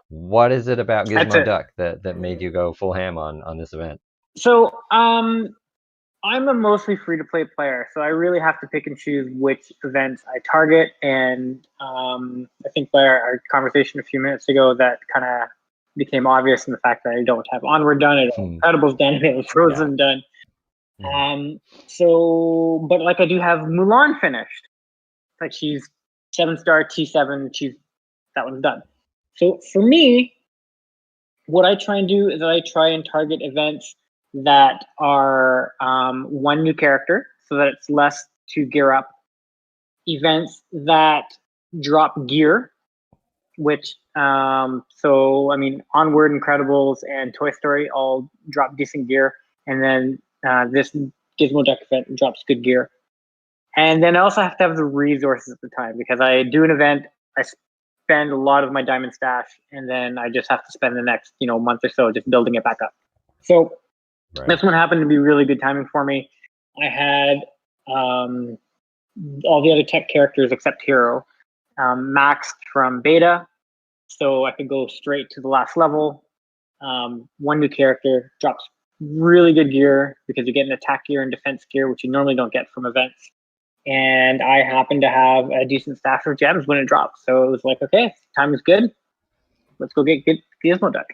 what is it about That's Gizmo it. Duck that made you go full ham on this event? So, I'm a mostly free to play player, so I really have to pick and choose which events I target. And I think by our conversation a few minutes ago, that kind of became obvious in the fact that I don't have Onward done, I don't Hmm. have Incredibles done, I have Yeah. Frozen done. Hmm. So, but like I do have Mulan finished. Like she's 7-star T7. That one's done. So for me, what I try and do is I try and target events that are one new character, so that it's less to gear up. Events that drop gear, which so I mean, Onward, Incredibles, and Toy Story all drop decent gear, and then this Gizmo Duck event drops good gear. And then I also have to have the resources at the time because I do an event, I spend a lot of my diamond stash, and then I just have to spend the next, month or so just building it back up. So Right. this one happened to be really good timing for me. I had um, all the other tech characters except Hero maxed from beta, so I could go straight to the last level. One new character drops really good gear because you get an attack gear and defense gear, which you normally don't get from events. And I happened to have a decent stash of gems when it dropped, so it was like, okay, time is good. Let's go get Gizmoduck.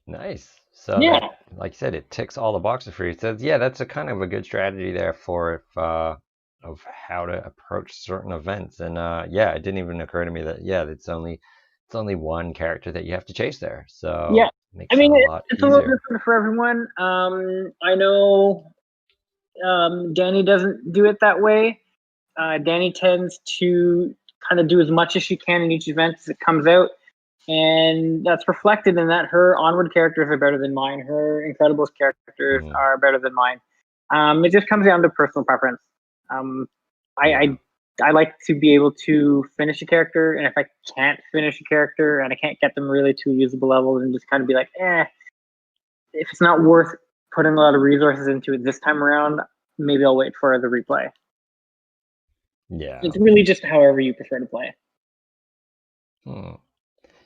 Nice. So that, Yeah, like you said, it ticks all the boxes for you. So yeah, that's a kind of a good strategy there for if of how to approach certain events. And yeah, it didn't even occur to me that yeah, it's only one character that you have to chase there. yeah. So it I makes it mean, a lot it's a little easier. different for everyone. I know Danny doesn't do it that way. Danny tends to kind of do as much as she can in each event as it comes out. And that's reflected in that her onward characters are better than mine. Her Incredibles characters Hmm. are better than mine. It just comes down to personal preference. Um, I, Yeah. I I like to be able to finish a character, and if I can't finish a character and I can't get them really to a usable level, then just kind of be like, if it's not worth putting a lot of resources into it this time around, maybe I'll wait for the replay. Yeah. It's really just however you prefer to play. Hmm.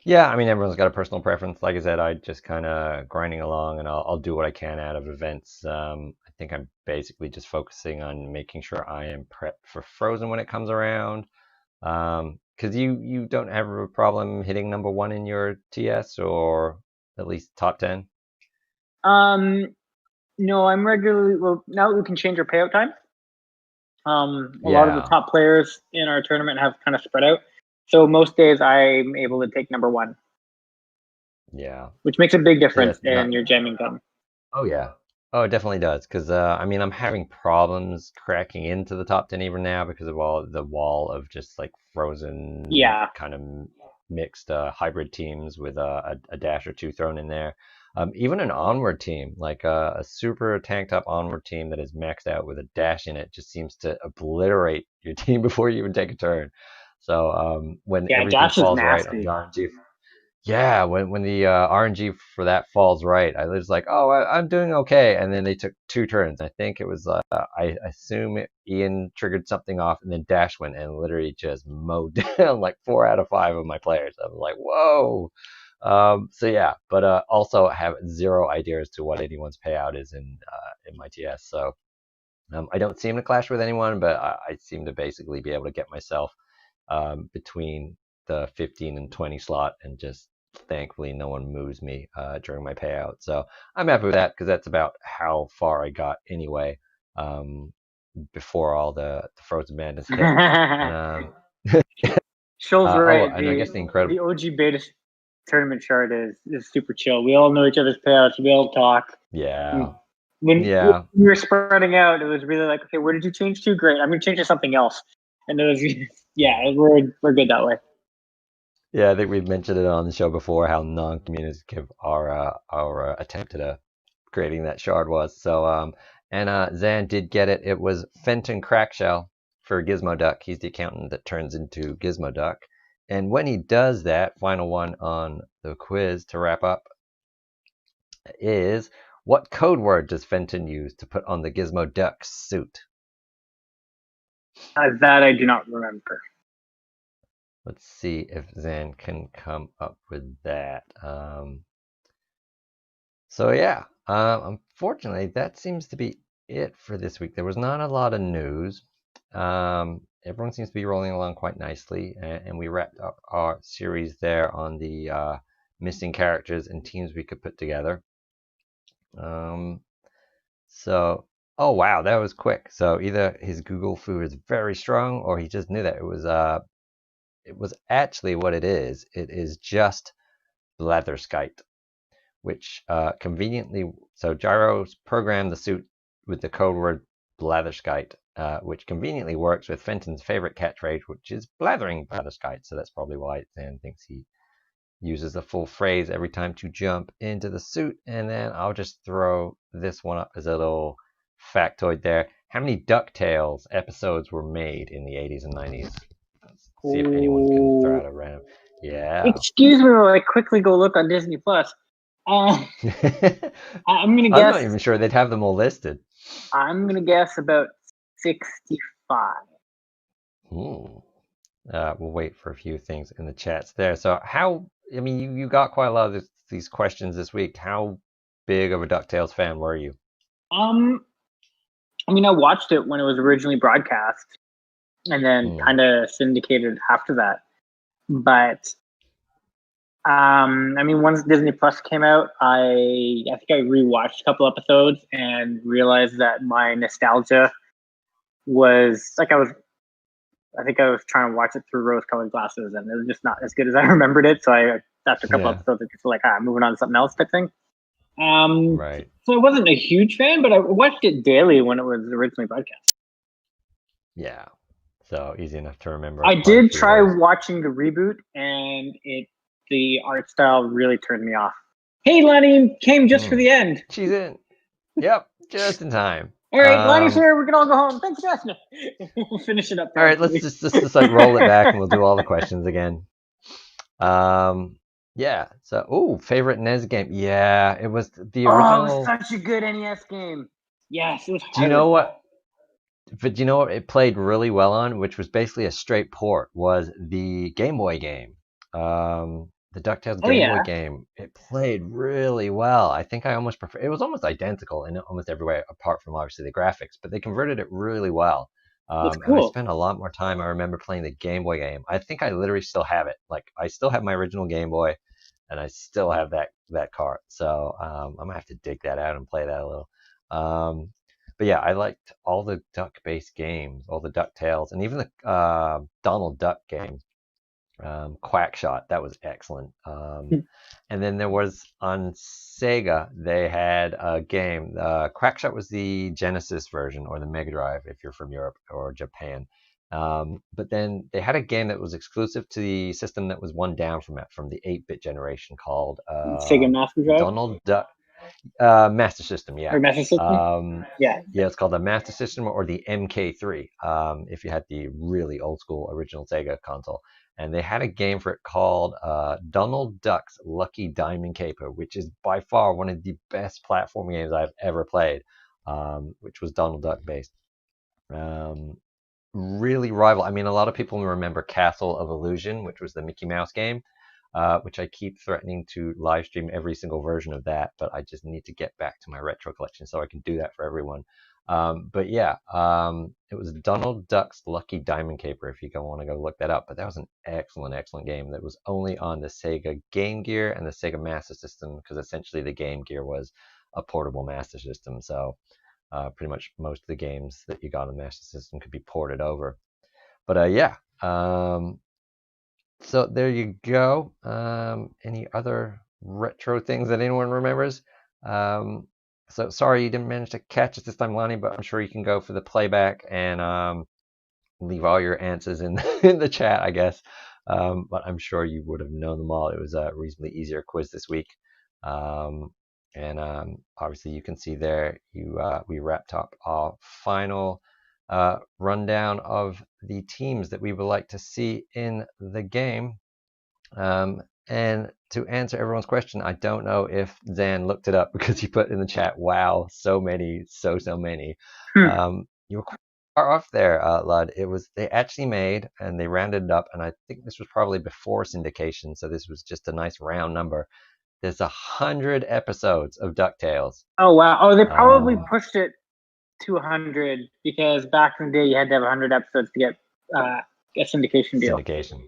Yeah, I mean, everyone's got a personal preference. Like I said, I just kind of grinding along, and I'll do what I can out of events. I think I'm basically just focusing on making sure I am prepped for Frozen when it comes around. Because you don't have a problem hitting number one in your TS or at least top 10. Um, no, I'm regularly well now that we can change our payout time. A lot of the Yeah, top players in our tournament have kind of spread out. So most days I'm able to take number one, yeah. which makes a big So difference that's in not. your jamming time. Oh yeah. Oh, it definitely does. Because I mean, I'm having problems cracking into the top 10 even now because of all the wall of just like frozen Yeah. kind of mixed hybrid teams with a dash or two thrown in there. Even an onward team, like a super tanked up onward team that is maxed out with a dash in it, just seems to obliterate your team before you even take a turn. So when Yeah, everything Dash is falls right on the nasty. RNG, yeah, when the RNG for that falls right, I was like, oh, I'm doing okay. And then they took two turns. I think it was, I assume Ian triggered something off, and then Dash went and literally just mowed down like 4 out of 5 of my players. I was like, whoa. So yeah, but also have zero idea as to what anyone's payout is in my TS. So I don't seem to clash with anyone, but I seem to basically be able to get myself between the 15 and 20 slot, and just thankfully no one moves me during my payout. So I'm happy with that because that's about how far I got anyway before all the Frozen Madness hit. And Shows oh, right. and I guess the The incredible, OG beta tournament chart is super chill. We all know each other's payouts. We all talk. yeah, When yeah. we were spreading out, it was really like, okay, where did you change to? Great, I'm gonna change to something else. And it was, yeah, we're good that way. Yeah, I think we've mentioned it on the show before how non-communicative our attempt at creating that shard was. So and Zan did get it. It was Fenton Crackshell for Gizmoduck. He's the accountant that turns into Gizmoduck. And when he does that, final one on the quiz to wrap up is, what code word does Fenton use to put on the Gizmoduck suit? That I do not remember. Let's see if Zan can come up with that. So yeah, unfortunately, that seems to be it for this week. There was not a lot of news. Everyone seems to be rolling along quite nicely, and we wrapped up our series there on the missing characters and teams we could put together. Um, so, oh wow, that was quick. So either his Google foo is very strong, or he just knew that it was actually what it is. It is just Blatherskite, which conveniently, so Gyro's programmed the suit with the code word Blatherskite, which conveniently works with Fenton's favorite catchphrase, which is blathering Blatherskite. So that's probably why Zan thinks he uses the full phrase every time to jump into the suit. And then I'll just throw this one up as a little factoid there. How many DuckTales episodes were made in the 80s and 90s? Let's see if anyone can throw Oh, out a random. Yeah. excuse me while I quickly go look on Disney Plus. Uh, I'm gonna I'm guess. not even sure they'd have them all listed. I'm gonna guess about 65. Hmm. We'll wait for a few things in the chats there. So how, I mean, you got quite a lot of these questions this week. How big of a DuckTales fan were you? Um, I mean, I watched it when it was originally broadcast, and then Hmm. kind of syndicated after that. But I mean, once Disney Plus came out, I think I rewatched a couple episodes and realized that my nostalgia was like I think I was trying to watch it through rose-colored glasses, and it was just not as good as I remembered it. So I after a couple Yeah. episodes, I just like moving on to something else type thing. Um, Right. so I wasn't a huge fan, but I watched it daily when it was originally broadcast. Yeah. So easy enough to remember I quite a did few of try those. watching the reboot, and the art style really turned me off. Hey, Lenny came just for Hmm. the end. She's in. Yep. Just in time. All right, Lonnie's here. We can all go home. Thanks, Justin. We'll finish it up All right. Let's properly. just like roll it back and we'll do all the questions again. Um. Yeah. So, favorite NES game. Yeah, it was the Oh, it was original. such a good NES game. Yes, it was Do you know hard. what? But you know what it played really well on, which was basically a straight port, was the Game Boy game. The DuckTales Oh Game Boy yeah, game. It played really well. I think I almost prefer. It was almost identical in almost every way, apart from obviously the graphics. But they converted it really well. that's And I cool. spent a lot more time. I remember playing the Game Boy game. I think I literally still have it. Like I still have my original Game Boy, and I still have that cart. So I'm gonna have to dig that out and play that a little. Um, but yeah, I liked all the duck-based games, all the DuckTales, and even the Donald Duck game, Quackshot. That was excellent. And then there was on Sega, they had a game. Quackshot was the Genesis version or the Mega Drive if you're from Europe or Japan. But then they had a game that was exclusive to the system that was one down from it, from the 8-bit generation, called Sega Master Drive Donald Duck. Master System, yeah. or Master System. Um, Yeah. yeah, it's called the Master System or the MK3. If you had the really old school original Sega console, and they had a game for it called Donald Duck's Lucky Diamond Caper, which is by far one of the best platform games I've ever played. Which was Donald Duck based. Um, really rival. I mean, a lot of people remember Castle of Illusion, which was the Mickey Mouse game, which I keep threatening to live stream every single version of that, but I just need to get back to my retro collection so I can do that for everyone. But yeah, it was Donald Duck's Lucky Diamond Caper if you want to go look that up. But that was an excellent, excellent game that was only on the Sega Game Gear and the Sega Master System, because essentially the Game Gear was a portable Master System. So pretty much most of the games that you got on the Master System could be ported over. But yeah, so there you go. Any other retro things that anyone remembers? So sorry you didn't manage to catch it this time, Lonnie, but I'm sure you can go for the playback and leave all your answers in in the chat, I guess. But I'm sure you would have known them all. It was a reasonably easier quiz this week. Um, and obviously you can see there we wrapped up our final rundown of the teams that we would like to see in the game. And to answer everyone's question, I don't know if Zan looked it up because he put in the chat, wow, so many, so many. Hmm. You were quite far off there, Lud. It was, they actually made and they rounded it up, and I think this was probably before syndication, so this was just a nice round number. There's 100 episodes of DuckTales. Oh wow. Oh, they probably Um, pushed it to 100 because back in the day you had to have 100 episodes to get a syndication deal. syndication.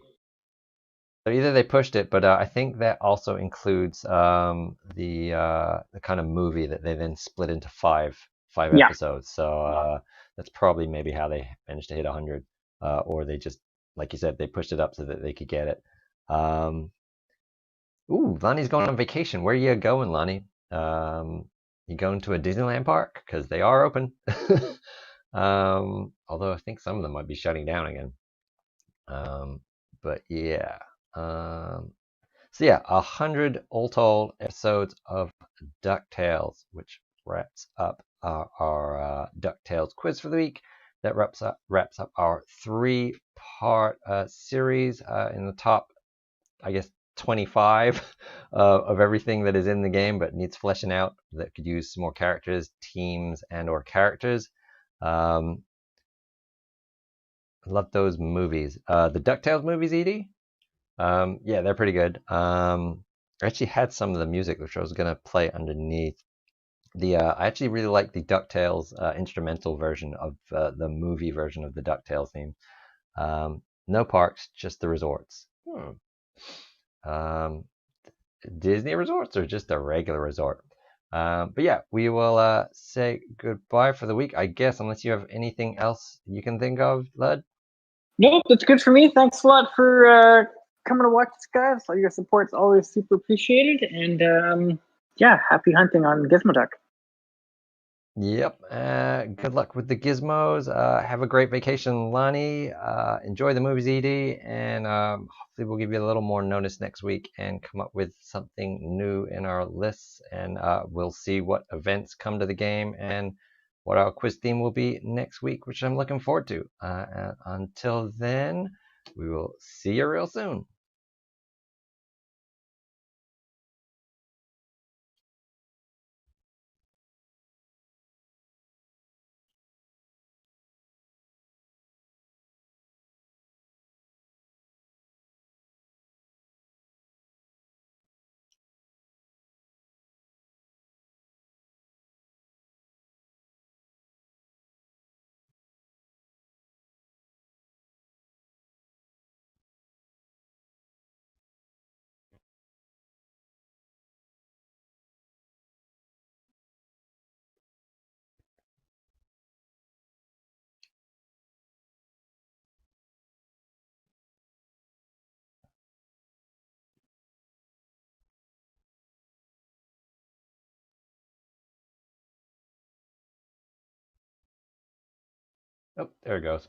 So either they pushed it, but I think that also includes the kind of movie that they then split into five Yeah. episodes. So that's probably maybe how they managed to hit 100, or they just, like you said, they pushed it up so that they could get it. Um, Lonnie's going on vacation. Where are you going, Lonnie? You going to a Disneyland park? Because they are open. Although I think some of them might be shutting down again. But yeah. So yeah, 100 all told episodes of DuckTales, which wraps up our DuckTales quiz for the week. That wraps up our 3-part series in the top, I guess, 25 of everything that is in the game but needs fleshing out, that could use some more characters, teams, and or characters. Love those movies. The DuckTales movies, Edie? Yeah, they're pretty good. I actually had some of the music which I was gonna play underneath. I actually really like the DuckTales instrumental version of the movie version of the DuckTales theme. No parks, just the resorts. Um, Disney resorts or just a regular resort? But yeah, we will say goodbye for the week, I guess, unless you have anything else you can think of, Lud. Nope, that's good for me. Thanks a lot for coming to watch this, guys. Your support's always super appreciated. And yeah, happy hunting on Gizmoduck. Yep. Good luck with the gizmos. Have a great vacation, Lonnie. Enjoy the movies, Edie, and hopefully we'll give you a little more notice next week and come up with something new in our lists. And we'll see what events come to the game and what our quiz theme will be next week, which I'm looking forward to. Until then, we will see you real soon. Oh, there it goes.